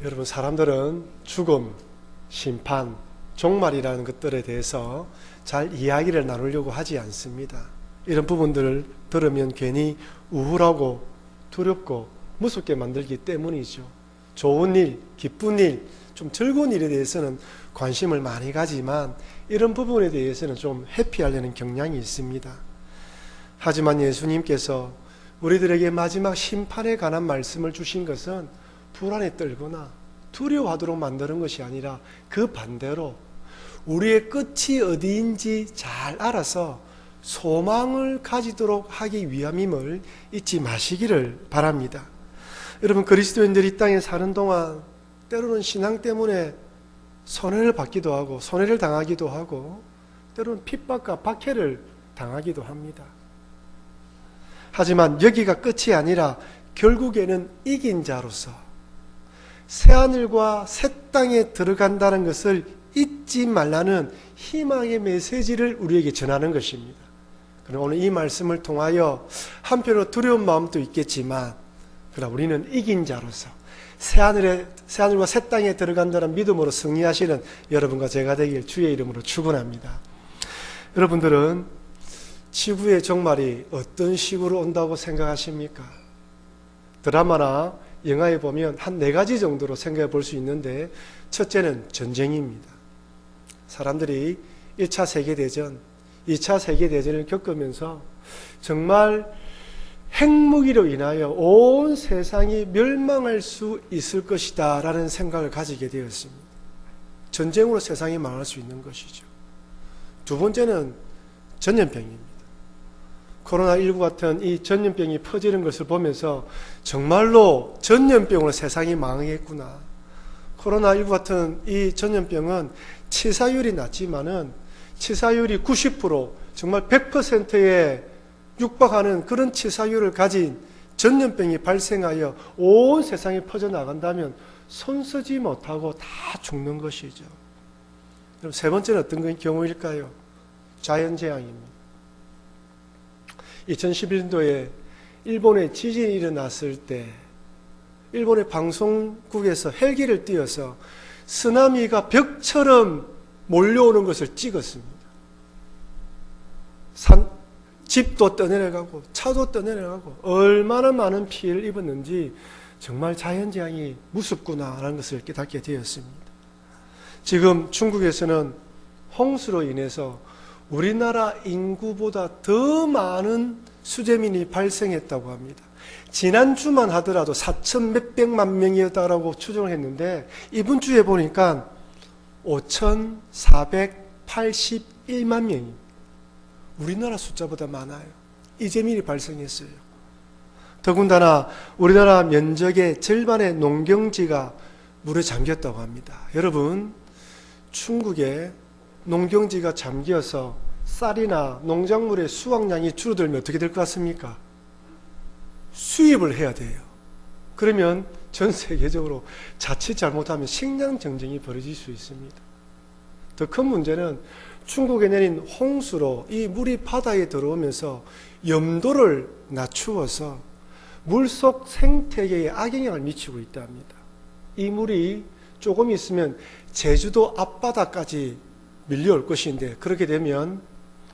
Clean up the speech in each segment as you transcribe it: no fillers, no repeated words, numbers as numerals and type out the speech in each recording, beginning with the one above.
여러분, 사람들은 죽음, 심판, 종말이라는 것들에 대해서 잘 이야기를 나누려고 하지 않습니다. 이런 부분들을 들으면 괜히 우울하고 두렵고 무섭게 만들기 때문이죠. 좋은 일, 기쁜 일, 좀 즐거운 일에 대해서는 관심을 많이 가지만 이런 부분에 대해서는 좀 회피하려는 경향이 있습니다. 하지만 예수님께서 우리들에게 마지막 심판에 관한 말씀을 주신 것은 불안에 떨거나 두려워하도록 만드는 것이 아니라 그 반대로 우리의 끝이 어디인지 잘 알아서 소망을 가지도록 하기 위함임을 잊지 마시기를 바랍니다. 여러분, 그리스도인들이 이 땅에 사는 동안 때로는 신앙 때문에 손해를 받기도 하고 손해를 당하기도 하고 때로는 핍박과 박해를 당하기도 합니다. 하지만 여기가 끝이 아니라 결국에는 이긴 자로서 새하늘과 새 땅에 들어간다는 것을 잊지 말라는 희망의 메시지를 우리에게 전하는 것입니다. 그럼 오늘 이 말씀을 통하여 한편으로 두려운 마음도 있겠지만 그러나 우리는 이긴 자로서 새하늘과 새 땅에 들어간다는 믿음으로 승리하시는 여러분과 제가 되길 주의 이름으로 축원합니다. 여러분들은 지구의 종말이 어떤 식으로 온다고 생각하십니까? 드라마나 영화에 보면 한 4가지 정도로 생각해 볼 수 있는데, 첫째는 전쟁입니다. 사람들이 1차 세계대전, 2차 세계대전을 겪으면서 정말 핵무기로 인하여 온 세상이 멸망할 수 있을 것이다 라는 생각을 가지게 되었습니다. 전쟁으로 세상이 망할 수 있는 것이죠. 두 번째는 전염병입니다. 코로나19 같은 이 전염병이 퍼지는 것을 보면서 정말로 전염병으로 세상이 망하겠구나. 코로나19 같은 이 전염병은 치사율이 낮지만은 치사율이 90% 정말 100%에 육박하는 그런 치사율을 가진 전염병이 발생하여 온 세상에 퍼져나간다면 손쓰지 못하고 다 죽는 것이죠. 그럼 세 번째는 어떤 경우일까요? 자연재앙입니다. 2011년도에 일본에 지진이 일어났을 때 일본의 방송국에서 헬기를 띄워서 쓰나미가 벽처럼 몰려오는 것을 찍었습니다. 집도 떠내려가고 차도 떠내려가고 얼마나 많은 피해를 입었는지 정말 자연재앙이 무섭구나라는 것을 깨닫게 되었습니다. 지금 중국에서는 홍수로 인해서 우리나라 인구보다 더 많은 수재민이 발생했다고 합니다. 지난주만 하더라도 4천 몇백만 명이었다고 추정을 했는데 이번 주에 보니까 5,481만 명이 우리나라 숫자보다 많아요. 이재민이 발생했어요. 더군다나 우리나라 면적의 절반의 농경지가 물에 잠겼다고 합니다. 여러분, 중국에 농경지가 잠겨서 쌀이나 농작물의 수확량이 줄어들면 어떻게 될 것 같습니까? 수입을 해야 돼요. 그러면 전 세계적으로 자칫 잘못하면 식량 전쟁이 벌어질 수 있습니다. 더 큰 문제는 중국에 내린 홍수로 이 물이 바다에 들어오면서 염도를 낮추어서 물속 생태계에 악영향을 미치고 있답니다. 이 물이 조금 있으면 제주도 앞바다까지 밀려올 것인데, 그렇게 되면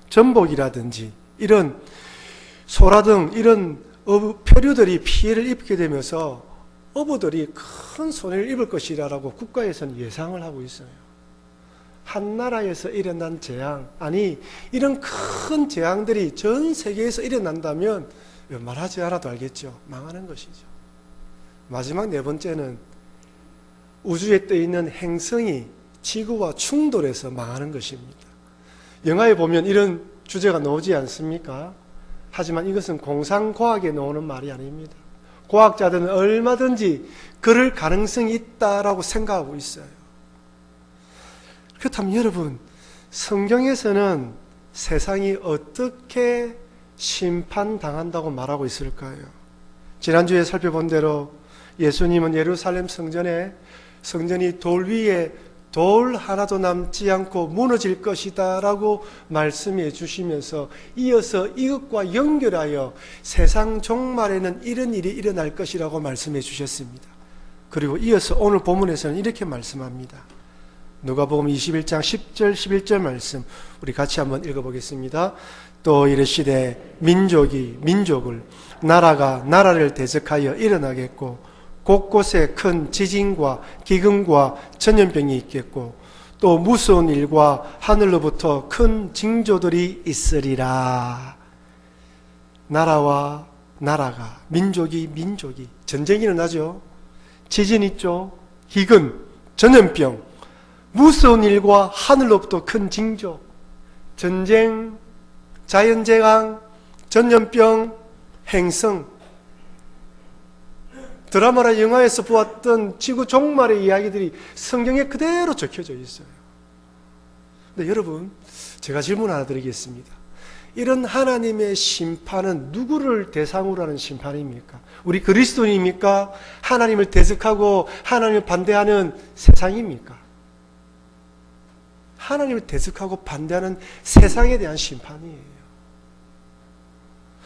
전복이라든지 이런 소라 등 이런 표류들이 피해를 입게 되면서 어부들이 큰 손해를 입을 것이라고 국가에서는 예상을 하고 있어요. 한 나라에서 일어난 재앙, 아니 이런 큰 재앙들이 전 세계에서 일어난다면 말하지 않아도 알겠죠. 망하는 것이죠. 마지막 네 번째는 우주에 떠 있는 행성이 지구와 충돌해서 망하는 것입니다. 영화에 보면 이런 주제가 나오지 않습니까? 하지만 이것은 공상과학에 나오는 말이 아닙니다. 과학자들은 얼마든지 그럴 가능성이 있다라고 생각하고 있어요. 그렇다면 여러분, 성경에서는 세상이 어떻게 심판당한다고 말하고 있을까요? 지난주에 살펴본 대로 예수님은 예루살렘 성전이 돌 위에 돌 하나도 남지 않고 무너질 것이다 라고 말씀해 주시면서 이어서 이것과 연결하여 세상 종말에는 이런 일이 일어날 것이라고 말씀해 주셨습니다. 그리고 이어서 오늘 본문에서는 이렇게 말씀합니다. 누가복음 21장 10절 11절 말씀 우리 같이 한번 읽어보겠습니다. 또 이르시되 민족이 민족을, 나라가 나라를 대적하여 일어나겠고 곳곳에 큰 지진과 기근과 전염병이 있겠고 또 무서운 일과 하늘로부터 큰 징조들이 있으리라. 나라와 나라가, 민족이 민족이, 전쟁이 일어나죠. 지진 있죠. 기근, 전염병, 무서운 일과 하늘로부터 큰 징조, 전쟁, 자연재앙, 전염병, 행성. 드라마나 영화에서 보았던 지구 종말의 이야기들이 성경에 그대로 적혀져 있어요. 근데 여러분, 제가 질문 하나 드리겠습니다. 이런 하나님의 심판은 누구를 대상으로 하는 심판입니까? 우리 그리스도인입니까? 하나님을 대적하고 하나님을 반대하는 세상입니까? 하나님을 대적하고 반대하는 세상에 대한 심판이에요.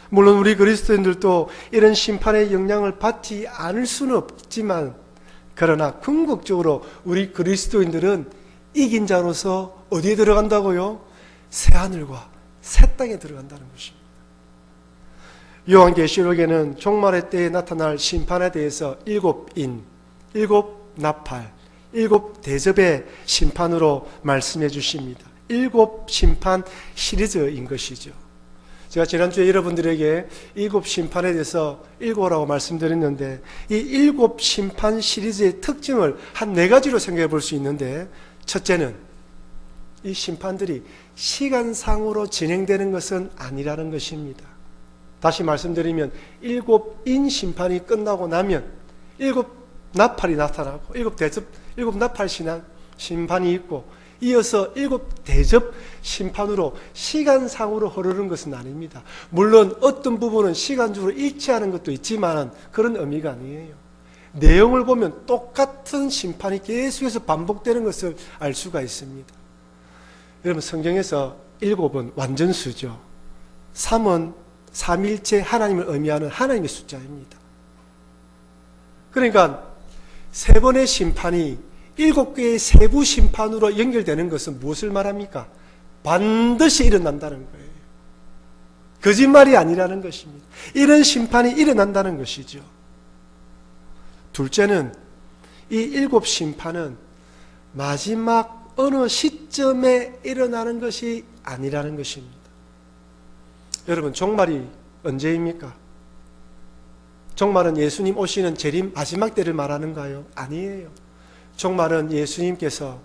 물론 우리 그리스도인들도 이런 심판의 영향을 받지 않을 수는 없지만, 그러나 궁극적으로 우리 그리스도인들은 이긴 자로서 어디에 들어간다고요? 새하늘과 새 땅에 들어간다는 것입니다. 요한계시록에는 종말의 때에 나타날 심판에 대해서 7인, 7나팔, 7대접의 심판으로 말씀해 주십니다. 7심판 시리즈인 것이죠. 제가 지난주에 여러분들에게 7심판에 대해서 읽어오라고 말씀드렸는데, 이 7심판 시리즈의 특징을 한 4가지로 생각해 볼 수 있는데, 첫째는 이 심판들이 시간상으로 진행되는 것은 아니라는 것입니다. 다시 말씀드리면 7인 심판이 끝나고 나면 7나팔이 나타나고 7대접, 7나팔 심판이 있고 이어서 7대접 심판으로 시간상으로 흐르는 것은 아닙니다. 물론 어떤 부분은 시간적으로 일치하는 것도 있지만 그런 의미가 아니에요. 내용을 보면 똑같은 심판이 계속해서 반복되는 것을 알 수가 있습니다. 여러분, 성경에서 7은 완전수죠. 3은 삼일체 하나님을 의미하는 하나님의 숫자입니다. 그러니까 3번의 심판이 7개의 세부 심판으로 연결되는 것은 무엇을 말합니까? 반드시 일어난다는 거예요. 거짓말이 아니라는 것입니다. 이런 심판이 일어난다는 것이죠. 둘째는 이 7심판은 마지막 어느 시점에 일어나는 것이 아니라는 것입니다. 여러분, 종말이 언제입니까? 종말은 예수님 오시는 재림 마지막 때를 말하는가요? 아니에요. 종말은 예수님께서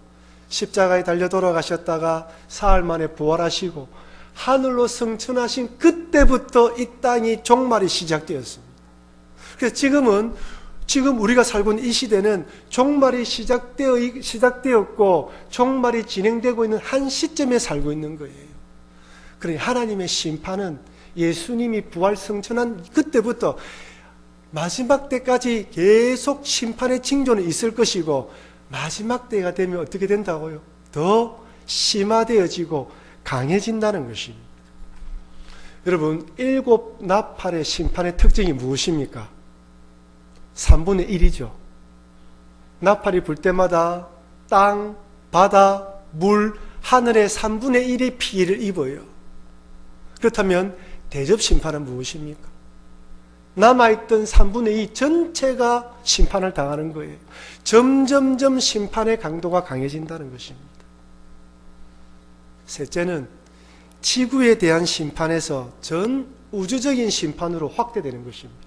십자가에 달려 돌아가셨다가 사흘 만에 부활하시고 하늘로 승천하신 그때부터 이 땅이 종말이 시작되었습니다. 그래서 지금 우리가 살고 있는 이 시대는 종말이 시작되었고 종말이 진행되고 있는 한 시점에 살고 있는 거예요. 그러니 하나님의 심판은 예수님이 부활 승천한 그때부터 마지막 때까지 계속 심판의 징조는 있을 것이고, 마지막 때가 되면 어떻게 된다고요? 더 심화되어지고 강해진다는 것입니다. 여러분, 7나팔의 심판의 특징이 무엇입니까? 3분의 1이죠. 나팔이 불 때마다 땅, 바다, 물, 하늘의 3분의 1이 피해를 입어요. 그렇다면 대접심판은 무엇입니까? 남아있던 3분의 2 전체가 심판을 당하는 거예요. 점점점 심판의 강도가 강해진다는 것입니다. 셋째는 지구에 대한 심판에서 전 우주적인 심판으로 확대되는 것입니다.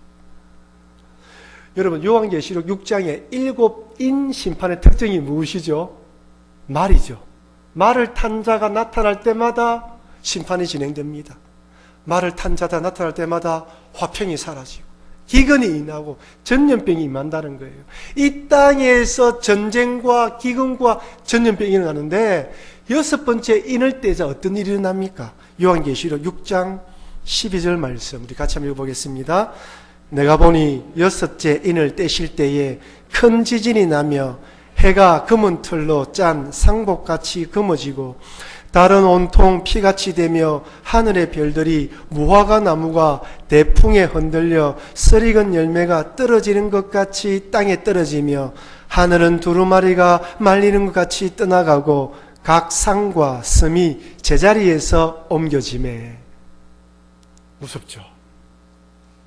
여러분, 요한계시록 6장의 7인 심판의 특징이 무엇이죠? 말이죠. 말을 탄 자가 나타날 때마다 심판이 진행됩니다. 말을 탄 자가 나타날 때마다 화평이 사라지고 기근이 임하고 전염병이 임한다는 거예요. 이 땅에서 전쟁과 기근과 전염병이 일어나는데 6번째 인을 떼자 어떤 일이 일어납니까? 요한계시록 6장 12절 말씀 우리 같이 한번 읽어보겠습니다. 내가 보니 6째 인을 떼실 때에 큰 지진이 나며 해가 검은 털로 짠 상복같이 검어지고 달은 온통 피같이 되며 하늘의 별들이 무화과 나무가 대풍에 흔들려 쓰리건 열매가 떨어지는 것 같이 땅에 떨어지며 하늘은 두루마리가 말리는 것 같이 떠나가고 각 상과 섬이 제자리에서 옮겨지매. 무섭죠?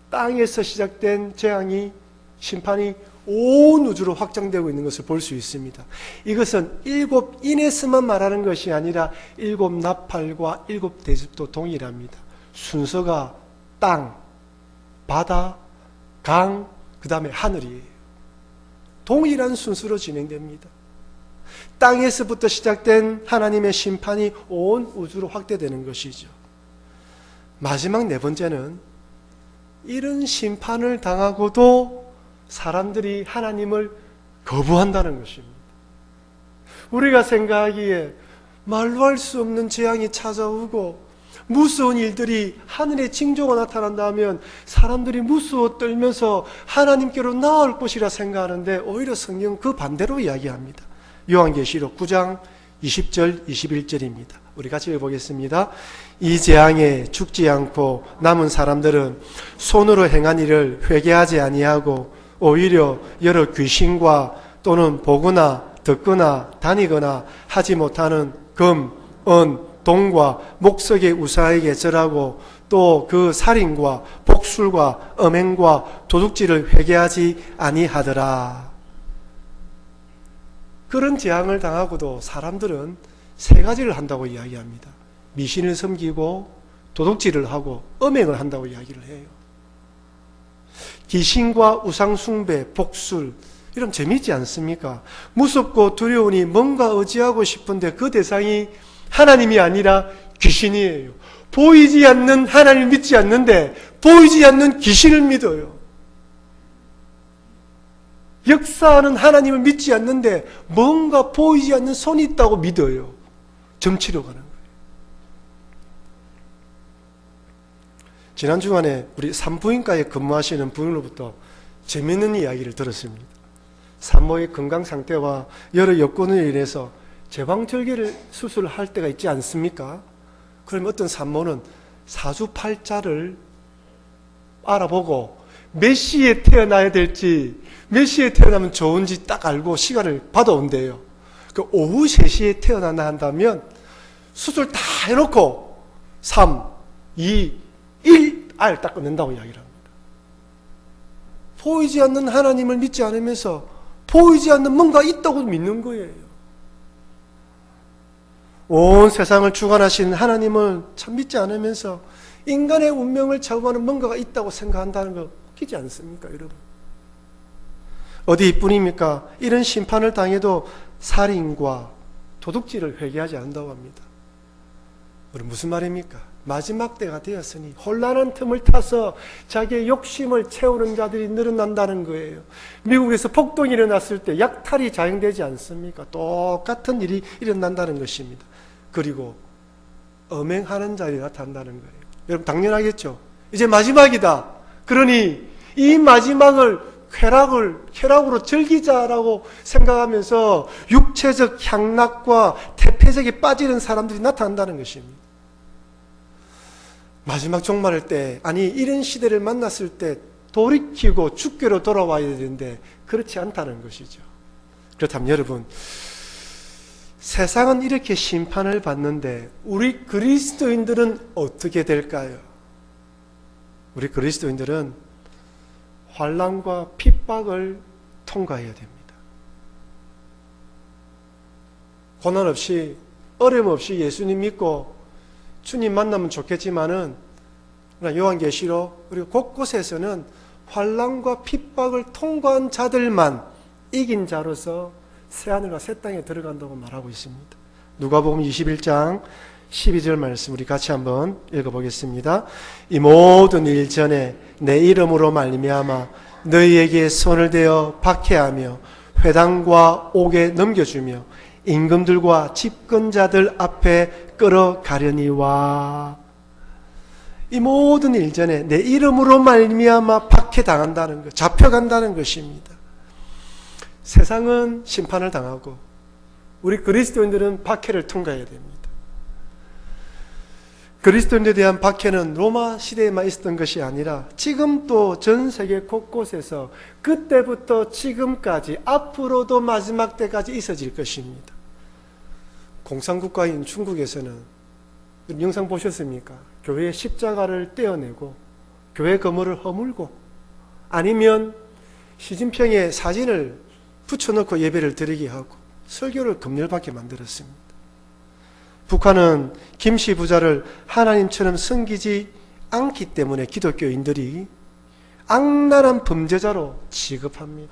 땅에서 시작된 재앙이, 심판이 온 우주로 확장되고 있는 것을 볼 수 있습니다. 이것은 7인에서만 말하는 것이 아니라 7나팔과 7대접도 동일합니다. 순서가 땅, 바다, 강, 그 다음에 하늘이에요. 동일한 순서로 진행됩니다. 땅에서부터 시작된 하나님의 심판이 온 우주로 확대되는 것이죠. 마지막 네 번째는 이런 심판을 당하고도 사람들이 하나님을 거부한다는 것입니다. 우리가 생각하기에 말로 할 수 없는 재앙이 찾아오고 무서운 일들이 하늘의 징조가 나타난다 하면 사람들이 무서워 떨면서 하나님께로 나올 것이라 생각하는데 오히려 성경은 그 반대로 이야기합니다. 요한계시록 9장 20절 21절입니다. 우리 같이 읽어보겠습니다. 이 재앙에 죽지 않고 남은 사람들은 손으로 행한 일을 회개하지 아니하고 오히려 여러 귀신과 또는 보거나 듣거나 다니거나 하지 못하는 금, 은, 동과 목석의 우사에게 절하고 또 그 살인과 복술과 음행과 도둑질을 회개하지 아니하더라. 그런 재앙을 당하고도 사람들은 세 가지를 한다고 이야기합니다. 미신을 섬기고 도둑질을 하고 음행을 한다고 이야기를 해요. 귀신과 우상숭배, 복술, 이런 재미있지 않습니까? 무섭고 두려우니 뭔가 의지하고 싶은데 그 대상이 하나님이 아니라 귀신이에요. 보이지 않는 하나님을 믿지 않는데 보이지 않는 귀신을 믿어요. 역사하는 하나님을 믿지 않는데 뭔가 보이지 않는 손이 있다고 믿어요. 점치러 가는 거예요. 지난 주간에 우리 산부인과에 근무하시는 분으로부터 재미있는 이야기를 들었습니다. 산모의 건강 상태와 여러 여건으로 인해서 제방절개를 수술할 때가 있지 않습니까? 그러면 어떤 산모는 사주팔자를 알아보고 몇 시에 태어나야 될지, 몇 시에 태어나면 좋은지 딱 알고 시간을 받아온대요. 그 오후 3시에 태어나나 한다면 수술 다 해놓고 3, 2, 1알 딱 끝낸다고 이야기를 합니다. 보이지 않는 하나님을 믿지 않으면서 보이지 않는 뭔가 있다고 믿는 거예요. 온 세상을 주관하시는 하나님을 참 믿지 않으면서 인간의 운명을 좌우하는 뭔가가 있다고 생각한다는 거 웃기지 않습니까, 여러분? 어디뿐입니까? 이런 심판을 당해도 살인과 도둑질을 회개하지 않는다고 합니다. 우리 무슨 말입니까? 마지막 때가 되었으니 혼란한 틈을 타서 자기의 욕심을 채우는 자들이 늘어난다는 거예요. 미국에서 폭동이 일어났을 때 약탈이 자행되지 않습니까? 똑같은 일이 일어난다는 것입니다. 그리고 음행하는 자들이 나타난다는 거예요. 여러분 당연하겠죠? 이제 마지막이다. 그러니 이 마지막을 쾌락으로 즐기자라고 생각하면서 육체적 향락과 태폐적에 빠지는 사람들이 나타난다는 것입니다. 마지막 종말일 때, 아니 이런 시대를 만났을 때 돌이키고 주께로 돌아와야 되는데 그렇지 않다는 것이죠. 그렇다면 여러분, 세상은 이렇게 심판을 받는데 우리 그리스도인들은 어떻게 될까요? 우리 그리스도인들은 환난과 핍박을 통과해야 됩니다. 고난 없이, 어려움 없이 예수님 믿고 주님 만나면 좋겠지만은 요한계시록 그리고 곳곳에서는 환난과 핍박을 통과한 자들만 이긴 자로서 새하늘과 새 땅에 들어간다고 말하고 있습니다. 누가복음 21장 12절 말씀 우리 같이 한번 읽어보겠습니다. 이 모든 일 전에 내 이름으로 말미암아 너희에게 손을 대어 박해하며 회당과 옥에 넘겨주며 임금들과 집권자들 앞에 끌어가려니와. 이 모든 일 전에 내 이름으로 말미암아 박해당한다는 것, 잡혀간다는 것입니다. 세상은 심판을 당하고 우리 그리스도인들은 박해를 통과해야 됩니다. 그리스도인에 대한 박해는 로마 시대에만 있었던 것이 아니라 지금 또 전 세계 곳곳에서 그때부터 지금까지 앞으로도 마지막 때까지 있어질 것입니다. 공산국가인 중국에서는 영상 보셨습니까? 교회의 십자가를 떼어내고 교회 건물을 허물고 아니면 시진핑의 사진을 붙여놓고 예배를 드리게 하고 설교를 금열받게 만들었습니다. 북한은 김씨 부자를 하나님처럼 섬기지 않기 때문에 기독교인들이 악랄한 범죄자로 취급합니다.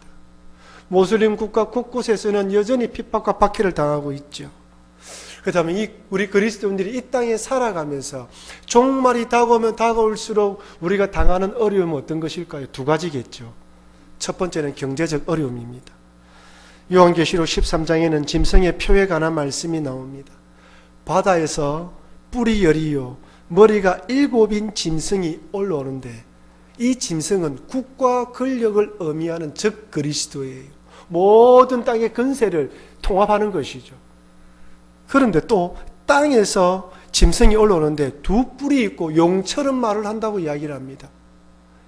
모슬림 국가 곳곳에서는 여전히 핍박과 박해를 당하고 있죠. 그렇다면 우리 그리스도인들이 이 땅에 살아가면서 종말이 다가오면 다가올수록 우리가 당하는 어려움은 어떤 것일까요? 두 가지겠죠. 첫 번째는 경제적 어려움입니다. 요한계시록 13장에는 짐승의 표에 관한 말씀이 나옵니다. 바다에서 뿔이 열이요 머리가 7인 짐승이 올라오는데 이 짐승은 국가 권력을 의미하는 적 그리스도예요. 모든 땅의 권세를 통합하는 것이죠. 그런데 또 땅에서 짐승이 올라오는데 두 뿔이 있고 용처럼 말을 한다고 이야기를 합니다.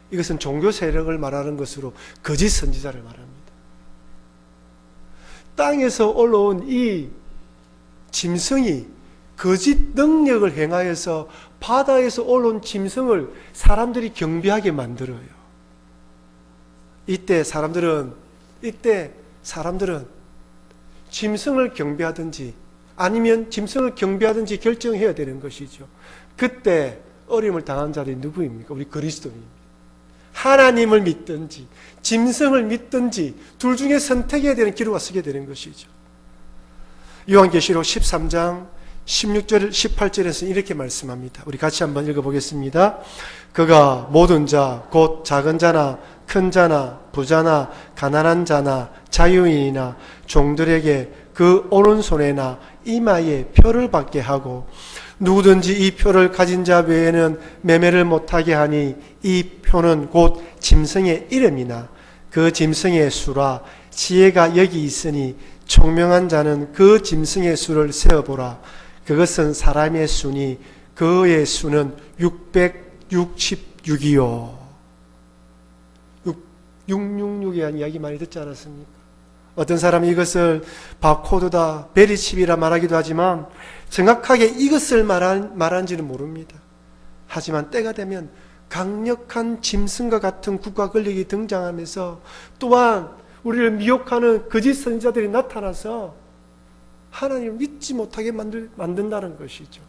이것은 종교 세력을 말하는 것으로 거짓 선지자를 말합니다. 땅에서 올라온 이 짐승이 거짓 능력을 행하여서 바다에서 올라온 짐승을 사람들이 경배하게 만들어요. 이때 사람들은 짐승을 경배하든지 아니면 짐승을 경배하든지 결정해야 되는 것이죠. 그때 어려움을 당한 자들이 누구입니까? 우리 그리스도인입니다. 하나님을 믿든지 짐승을 믿든지 둘 중에 선택해야 되는 기로가 서게 되는 것이죠. 요한계시록 13장 16절 18절에서 이렇게 말씀합니다. 우리 같이 한번 읽어보겠습니다. 그가 모든 자 곧 작은 자나 큰 자나 부자나 가난한 자나 자유인이나 종들에게 그 오른손에나 이마에 표를 받게 하고 누구든지 이 표를 가진 자 외에는 매매를 못하게 하니 이 표는 곧 짐승의 이름이나 그 짐승의 수라. 지혜가 여기 있으니 총명한 자는 그 짐승의 수를 세어보라. 그것은 사람의 수니 그의 수는 666이요. 666이라는 이야기 많이 듣지 않았습니까? 어떤 사람이 이것을 바코드다, 베리칩이라 말하기도 하지만 정확하게 이것을 말한지는 모릅니다. 하지만 때가 되면 강력한 짐승과 같은 국가 권력이 등장하면서 또한 우리를 미혹하는 거짓 선지자들이 나타나서 하나님을 믿지 못하게 만든다는 것이죠.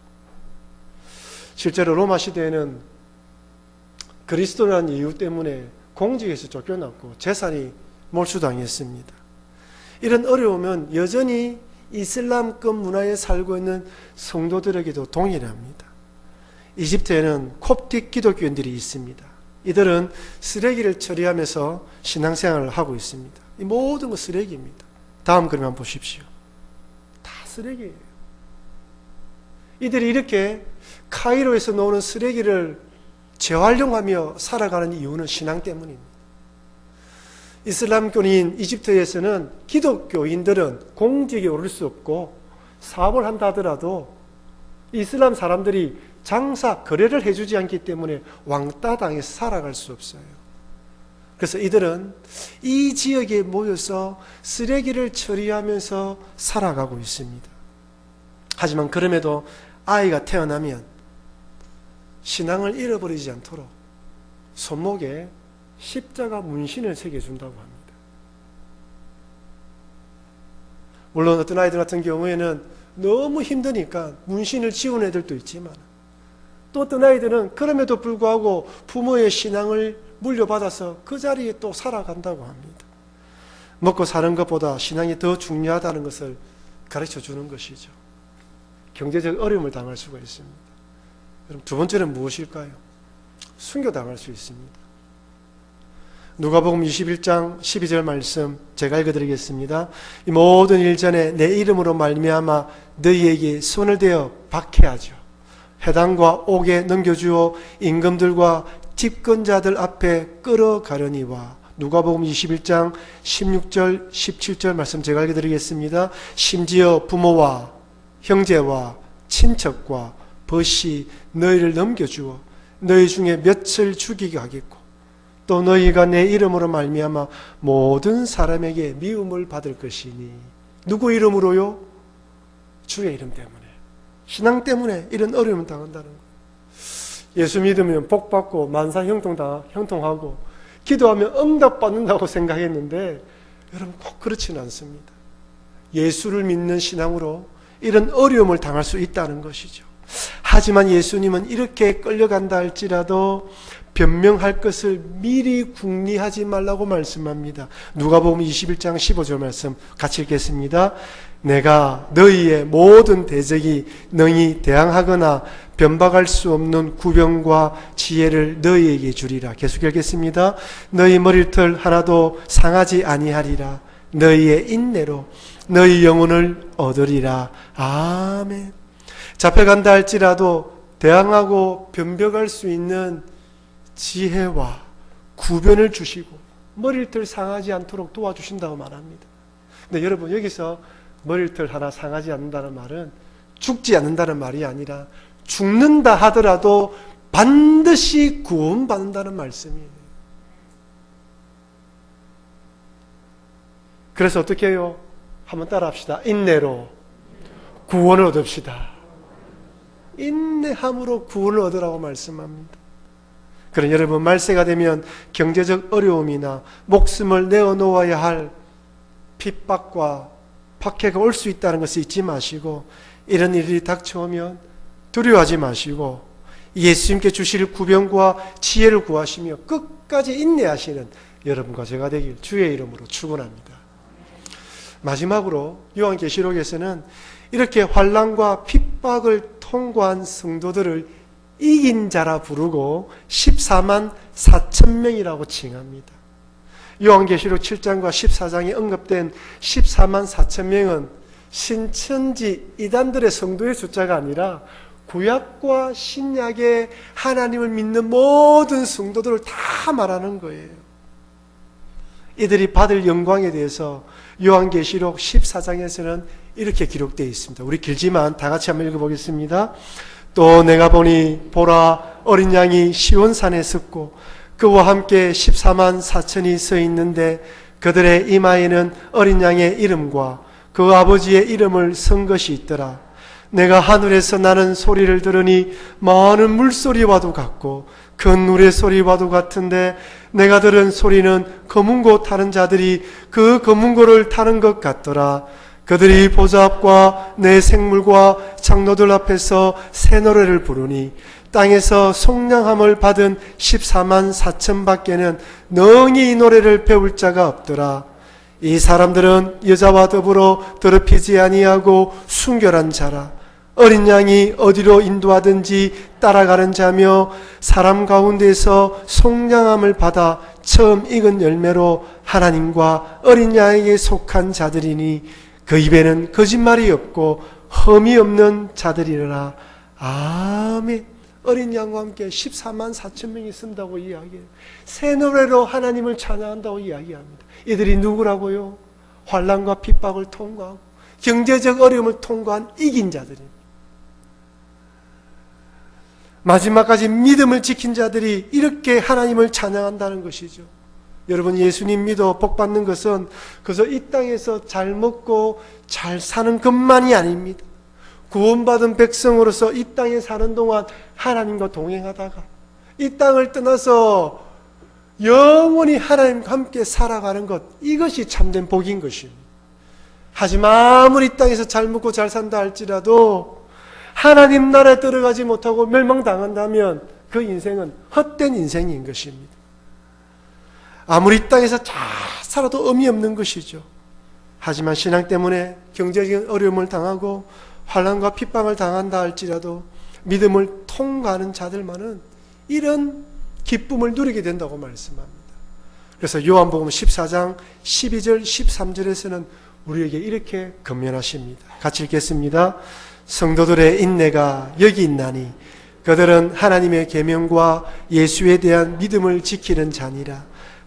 실제로 로마 시대에는 그리스도라는 이유 때문에 공직에서 쫓겨났고 재산이 몰수당했습니다. 이런 어려움은 여전히 이슬람권 문화에 살고 있는 성도들에게도 동일합니다. 이집트에는 콥틱 기독교인들이 있습니다. 이들은 쓰레기를 처리하면서 신앙생활을 하고 있습니다. 이 모든 건 쓰레기입니다. 다음 그림 한번 보십시오. 다 쓰레기예요. 이들이 이렇게 카이로에서 나오는 쓰레기를 재활용하며 살아가는 이유는 신앙 때문입니다. 이슬람교인 이집트에서는 기독교인들은 공직에 오를 수 없고 사업을 한다 하더라도 이슬람 사람들이 장사, 거래를 해주지 않기 때문에 왕따 당해서 살아갈 수 없어요. 그래서 이들은 이 지역에 모여서 쓰레기를 처리하면서 살아가고 있습니다. 하지만 그럼에도 아이가 태어나면 신앙을 잃어버리지 않도록 손목에 십자가 문신을 새겨준다고 합니다. 물론 어떤 아이들 같은 경우에는 너무 힘드니까 문신을 지운 애들도 있지만 또 어떤 아이들은 그럼에도 불구하고 부모의 신앙을 물려받아서 그 자리에 또 살아간다고 합니다. 먹고 사는 것보다 신앙이 더 중요하다는 것을 가르쳐 주는 것이죠. 경제적 어려움을 당할 수가 있습니다. 그럼 두 번째는 무엇일까요? 순교당할 수 있습니다. 누가복음 21장 12절 말씀 제가 읽어드리겠습니다. 이 모든 일 전에 내 이름으로 말미암아 너희에게 손을 대어 박해하죠. 회당과 옥에 넘겨주어 임금들과 집권자들 앞에 끌어가려니와. 누가복음 21장 16절 17절 말씀 제가 읽어드리겠습니다. 심지어 부모와 형제와 친척과 벗이 너희를 넘겨주어 너희 중에 몇을 죽이게 하겠고 또 너희가 내 이름으로 말미암아 모든 사람에게 미움을 받을 것이니. 누구 이름으로요? 주의 이름 때문에, 신앙 때문에 이런 어려움을 당한다는 거예요. 예수 믿으면 복 받고 만사 형통하고 기도하면 응답받는다고 생각했는데 여러분 꼭 그렇지는 않습니다. 예수를 믿는 신앙으로 이런 어려움을 당할 수 있다는 것이죠. 하지만 예수님은 이렇게 끌려간다 할지라도 변명할 것을 미리 궁리하지 말라고 말씀합니다. 누가복음 21장 15절 말씀 같이 읽겠습니다. 내가 너희의 모든 대적이 능히 대항하거나 변박할 수 없는 구병과 지혜를 너희에게 주리라. 계속 읽겠습니다. 너희 머리털 하나도 상하지 아니하리라. 너희의 인내로 너희 영혼을 얻으리라. 아멘. 잡혀간다 할지라도 대항하고 변벽할 수 있는 지혜와 구변을 주시고 머리털 상하지 않도록 도와주신다고 말합니다. 근데 여러분 여기서 머리털 하나 상하지 않는다는 말은 죽지 않는다는 말이 아니라 죽는다 하더라도 반드시 구원받는다는 말씀이에요. 그래서 어떻게 해요? 한번 따라합시다. 인내로 구원을 얻읍시다. 인내함으로 구원을 얻으라고 말씀합니다. 그런 여러분 말세가 되면 경제적 어려움이나 목숨을 내어놓아야 할 핍박과 박해가 올 수 있다는 것을 잊지 마시고 이런 일이 닥쳐오면 두려워하지 마시고 예수님께 주실 구변과 지혜를 구하시며 끝까지 인내하시는 여러분과 제가 되길 주의 이름으로 축원합니다. 마지막으로 요한계시록에서는 이렇게 환난과 핍박을 통과한 성도들을 이긴 자라 부르고 14만 4천 명이라고 칭합니다. 요한계시록 7장과 14장에 언급된 14만 4천 명은 신천지 이단들의 성도의 숫자가 아니라 구약과 신약의 하나님을 믿는 모든 성도들을 다 말하는 거예요. 이들이 받을 영광에 대해서 요한계시록 14장에서는 이렇게 기록되어 있습니다. 우리 길지만 다 같이 한번 읽어보겠습니다. 또 내가 보니 보라 어린 양이 시온산에 섰고 그와 함께 14만 4천이 서 있는데 그들의 이마에는 어린 양의 이름과 그 아버지의 이름을 쓴 것이 있더라. 내가 하늘에서 나는 소리를 들으니 많은 물소리와도 같고 큰 누의 소리와도 같은데 내가 들은 소리는 검은 고 타는 자들이 그 검은 고를 타는 것 같더라. 그들이 보좌 앞과 내 생물과 장로들 앞에서 새 노래를 부르니 땅에서 속량함을 받은 14만 4천 밖에는 능히 이 노래를 배울 자가 없더라. 이 사람들은 여자와 더불어 더럽히지 아니하고 순결한 자라. 어린 양이 어디로 인도하든지 따라가는 자며 사람 가운데서 속량함을 받아 처음 익은 열매로 하나님과 어린 양에게 속한 자들이니 그 입에는 거짓말이 없고 흠이 없는 자들이라. 아멘. 어린 양과 함께 14만 4천 명이 쓴다고 이야기해요. 새 노래로 하나님을 찬양한다고 이야기합니다. 이들이 누구라고요? 환난과 핍박을 통과하고 경제적 어려움을 통과한 이긴 자들입니다. 마지막까지 믿음을 지킨 자들이 이렇게 하나님을 찬양한다는 것이죠. 여러분 예수님 믿어 복 받는 것은 그저 이 땅에서 잘 먹고 잘 사는 것만이 아닙니다. 구원받은 백성으로서 이 땅에 사는 동안 하나님과 동행하다가 이 땅을 떠나서 영원히 하나님과 함께 살아가는 것, 이것이 참된 복인 것입니다. 하지만 아무리 이 땅에서 잘 먹고 잘 산다 할지라도 하나님 나라에 들어가지 못하고 멸망당한다면 그 인생은 헛된 인생인 것입니다. 아무리 이 땅에서 잘 살아도 의미 없는 것이죠. 하지만 신앙 때문에 경제적인 어려움을 당하고 환난과 핍박을 당한다 할지라도 믿음을 통과하는 자들만은 이런 기쁨을 누리게 된다고 말씀합니다. 그래서 요한복음 14장 12절 13절에서는 우리에게 이렇게 권면하십니다. 같이 읽겠습니다. 성도들의 인내가 여기 있나니 그들은 하나님의 계명과 예수에 대한 믿음을 지키는 자니라.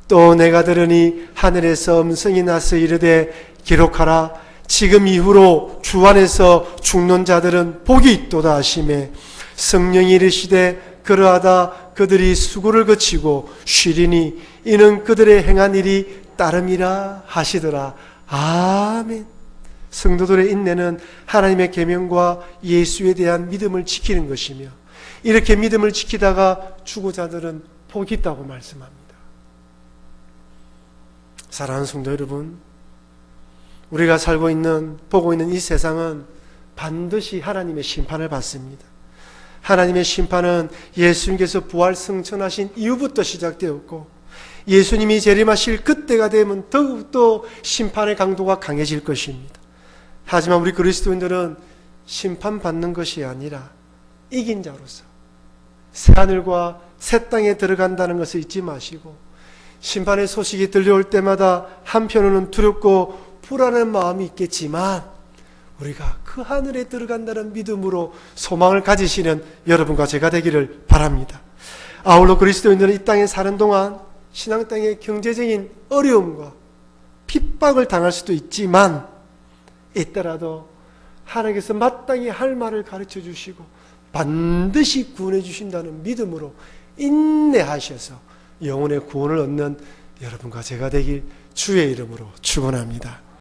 또 내가 들으니 하늘에서 음성이 나서 이르되 기록하라. 지금 이후로 주 안에서 죽는 자들은 복이 있도다 하시매 성령이 이르시되 그러하다 그들이 수고를 거치고 쉬리니 이는 그들의 행한 일이 따름이라 하시더라. 아멘. 성도들의 인내는 하나님의 계명과 예수에 대한 믿음을 지키는 것이며, 이렇게 믿음을 지키다가 죽은 자들은 복이 있다고 말씀합니다. 사랑하는 성도 여러분, 우리가 살고 있는, 보고 있는 이 세상은 반드시 하나님의 심판을 받습니다. 하나님의 심판은 예수님께서 부활 승천하신 이후부터 시작되었고, 예수님이 재림하실 그때가 되면 더욱더 심판의 강도가 강해질 것입니다. 하지만 우리 그리스도인들은 심판받는 것이 아니라 이긴 자로서 새하늘과 새 땅에 들어간다는 것을 잊지 마시고, 심판의 소식이 들려올 때마다 한편으로는 두렵고 불안한 마음이 있겠지만 우리가 그 하늘에 들어간다는 믿음으로 소망을 가지시는 여러분과 제가 되기를 바랍니다. 아울러 그리스도인들은 이 땅에 사는 동안 신앙 땅의 경제적인 어려움과 핍박을 당할 수도 있지만, 있더라도 하나님께서 마땅히 할 말을 가르쳐 주시고 반드시 구원해 주신다는 믿음으로 인내하셔서 영혼의 구원을 얻는 여러분과 제가 되길 주의 이름으로 축원합니다.